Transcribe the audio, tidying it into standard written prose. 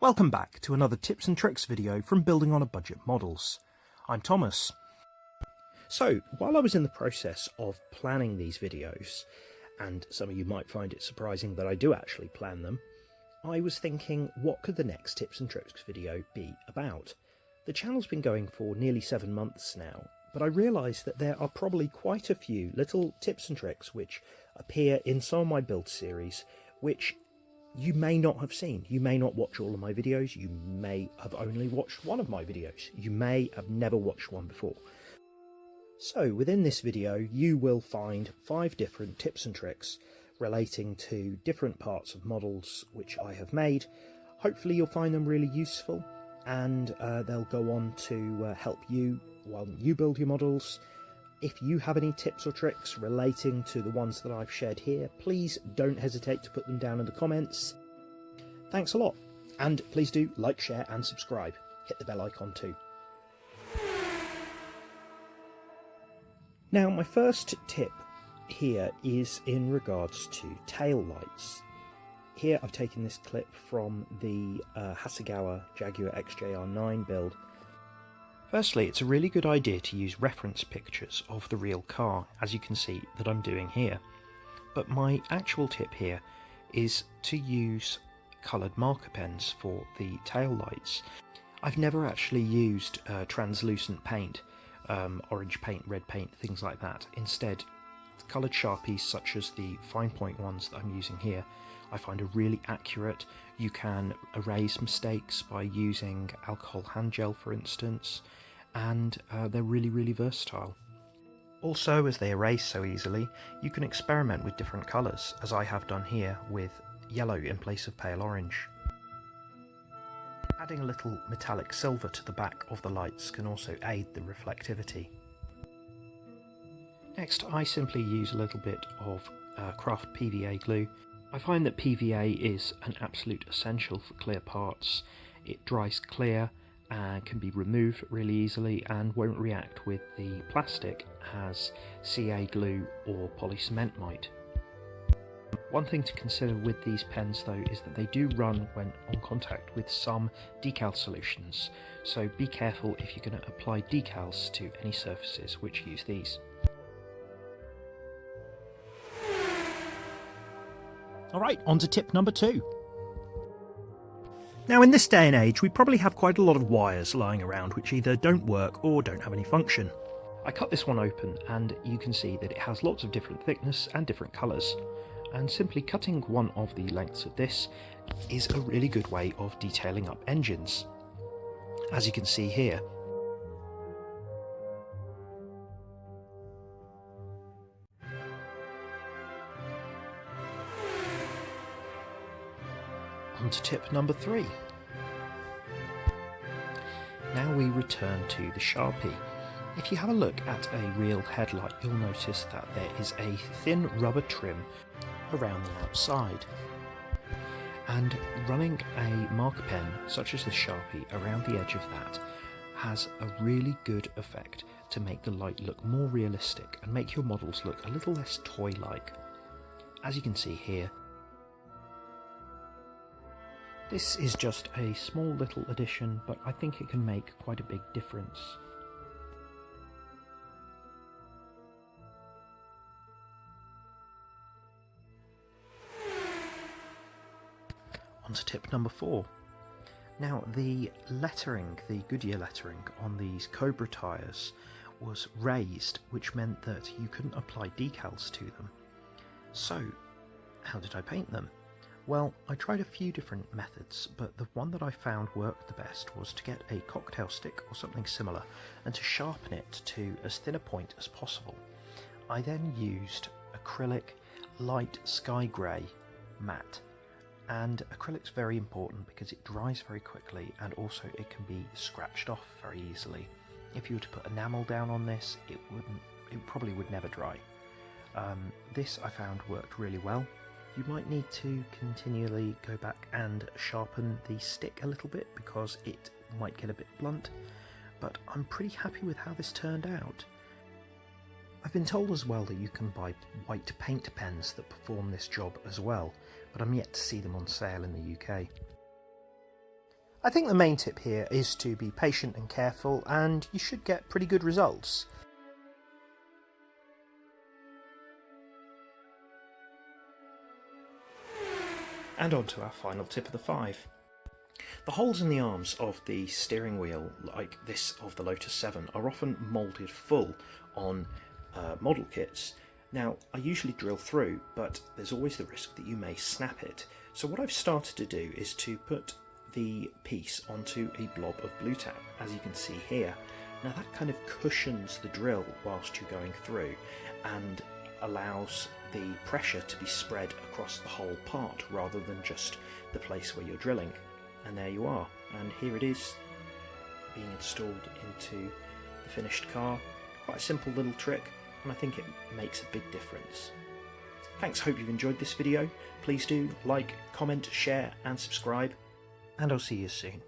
Welcome back to another tips and tricks video from Building on a Budget Models. I'm Thomas. So, while I was in the process of planning these videos, and some of you might find it surprising that I do actually plan them, I was thinking, what could the next tips and tricks video be about? The channel's been going for nearly 7 months now, but I realised that there are probably quite a few little tips and tricks which appear in some of my build series, which you may not have seen. You may not watch all of my videos, you may have only watched one of my videos, you may have never watched one before. So within this video you will find 5 different tips and tricks relating to different parts of models which I have made. Hopefully you'll find them really useful, and they'll go on to help you while you build your models. If you have any tips or tricks relating to the ones that I've shared here, please don't hesitate to put them down in the comments. Thanks a lot, and please do like, share and subscribe. Hit the bell icon too. Now, my first tip here is in regards to tail lights. Here I've taken this clip from the Hasegawa Jaguar XJR9 build. Firstly, it's a really good idea to use reference pictures of the real car, as you can see that I'm doing here. But my actual tip here is to use coloured marker pens for the tail lights. I've never actually used translucent paint, orange paint, red paint, things like that. Instead, coloured Sharpies such as the fine point ones that I'm using here, I find are really accurate. You can erase mistakes by using alcohol hand gel, for instance, and they're really versatile. Also, as they erase so easily, you can experiment with different colours, as I have done here with yellow in place of pale orange. Adding a little metallic silver to the back of the lights can also aid the reflectivity. Next, I simply use a little bit of craft PVA glue. I find that PVA is an absolute essential for clear parts. It dries clear and can be removed really easily and won't react with the plastic as CA glue or polycement might. One thing to consider with these pens though is that they do run when on contact with some decal solutions, so be careful if you're going to apply decals to any surfaces which use these. Alright, on to tip number 2. Now, in this day and age, we probably have quite a lot of wires lying around which either don't work or don't have any function. I cut this one open and you can see that it has lots of different thickness and different colours, and simply cutting one of the lengths of this is a really good way of detailing up engines, as you can see here. On to tip number 3. Now we return to the Sharpie. If you have a look at a real headlight, you'll notice that there is a thin rubber trim around the outside. And running a marker pen, such as the Sharpie, around the edge of that has a really good effect to make the light look more realistic and make your models look a little less toy-like. As you can see here, this is just a small little addition, but I think it can make quite a big difference. On to tip number 4. Now, the lettering, the Goodyear lettering on these Cobra tyres was raised, which meant that you couldn't apply decals to them. So, how did I paint them? Well, I tried a few different methods, but the one that I found worked the best was to get a cocktail stick or something similar and to sharpen it to as thin a point as possible. I then used acrylic light sky grey matte, and acrylic's very important because it dries very quickly and also it can be scratched off very easily. If you were to put enamel down on this, it probably would never dry. This I found worked really well. You might need to continually go back and sharpen the stick a little bit because it might get a bit blunt, but I'm pretty happy with how this turned out. I've been told as well that you can buy white paint pens that perform this job as well, but I'm yet to see them on sale in the UK. I think the main tip here is to be patient and careful, and you should get pretty good results. And on to our final tip of the 5. The holes in the arms of the steering wheel, like this of the Lotus 7, are often moulded full on model kits. Now, I usually drill through, but there's always the risk that you may snap it. So what I've started to do is to put the piece onto a blob of blue tack, as you can see here. Now that kind of cushions the drill whilst you're going through and allows the pressure to be spread across the whole part rather than just the place where you're drilling. And there you are, and here it is being installed into the finished car. Quite a simple little trick, and I think it makes a big difference. Thanks, hope you've enjoyed this video. Please do like, comment, share and subscribe, and I'll see you soon.